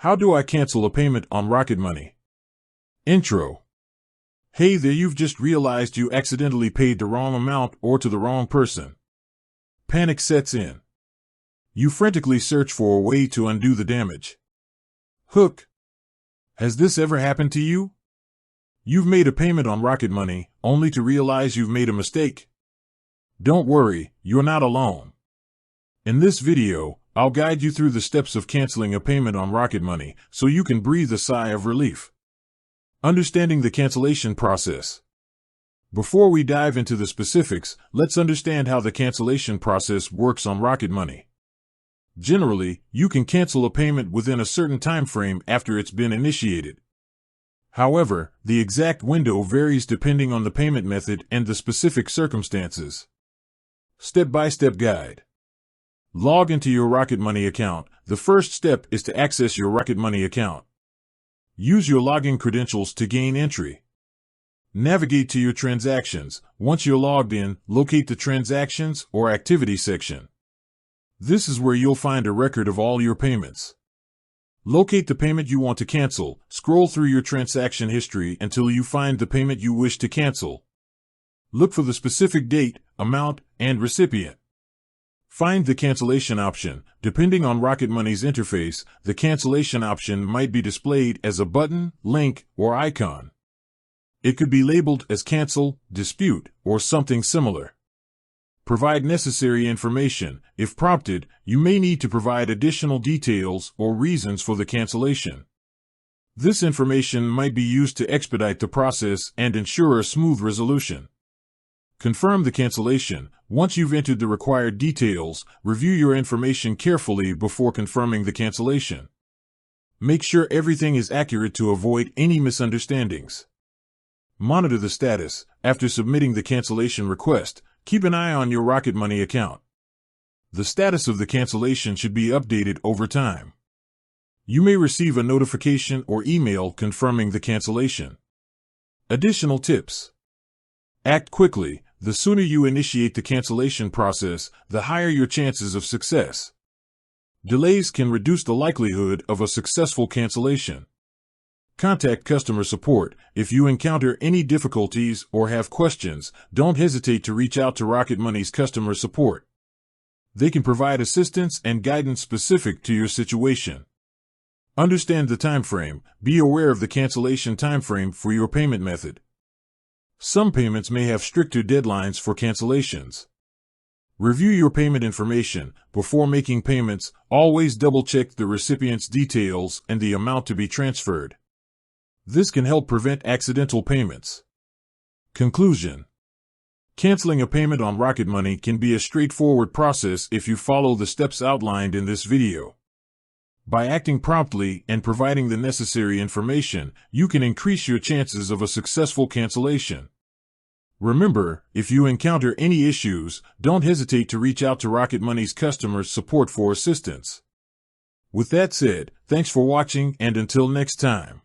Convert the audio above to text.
How do I cancel a payment on Rocket Money? Intro. Hey there, you've just realized you accidentally paid the wrong amount or to the wrong person. Panic sets in. You frantically search for a way to undo the damage. Hook. Has this ever happened to you? You've made a payment on Rocket Money, only to realize you've made a mistake. Don't worry, you're not alone. In this video, I'll guide you through the steps of canceling a payment on Rocket Money so you can breathe a sigh of relief. Understanding the cancellation process. Before we dive into the specifics, let's understand how the cancellation process works on Rocket Money. Generally, you can cancel a payment within a certain time frame after it's been initiated. However, the exact window varies depending on the payment method and the specific circumstances. Step-by-step guide. Log into your Rocket Money account. The first step is to access your Rocket Money account. Use your login credentials to gain entry. Navigate to your transactions. Once you're logged in, locate the Transactions or Activity section. This is where you'll find a record of all your payments. Locate the payment you want to cancel. Scroll through your transaction history until you find the payment you wish to cancel. Look for the specific date, amount, and recipient. Find the cancellation option. Depending on Rocket Money's interface, the cancellation option might be displayed as a button, link, or icon. It could be labeled as cancel, dispute, or something similar. Provide necessary information. If prompted, you may need to provide additional details or reasons for the cancellation. This information might be used to expedite the process and ensure a smooth resolution. Confirm the cancellation. Once you've entered the required details, review your information carefully before confirming the cancellation. Make sure everything is accurate to avoid any misunderstandings. Monitor the status. After submitting the cancellation request, keep an eye on your Rocket Money account. The status of the cancellation should be updated over time. You may receive a notification or email confirming the cancellation. Additional tips. Act quickly. The sooner you initiate the cancellation process, the higher your chances of success. Delays can reduce the likelihood of a successful cancellation. Contact customer support. If you encounter any difficulties or have questions, don't hesitate to reach out to Rocket Money's customer support. They can provide assistance and guidance specific to your situation. Understand the time frame. Be aware of the cancellation time frame for your payment method. Some payments may have stricter deadlines for cancellations. Review your payment information. Before making payments, always double-check the recipient's details and the amount to be transferred. This can help prevent accidental payments. Conclusion. Canceling a payment on Rocket Money can be a straightforward process if you follow the steps outlined in this video. By acting promptly and providing the necessary information, you can increase your chances of a successful cancellation. Remember, if you encounter any issues, don't hesitate to reach out to Rocket Money's customer support for assistance. With that said, thanks for watching, and until next time.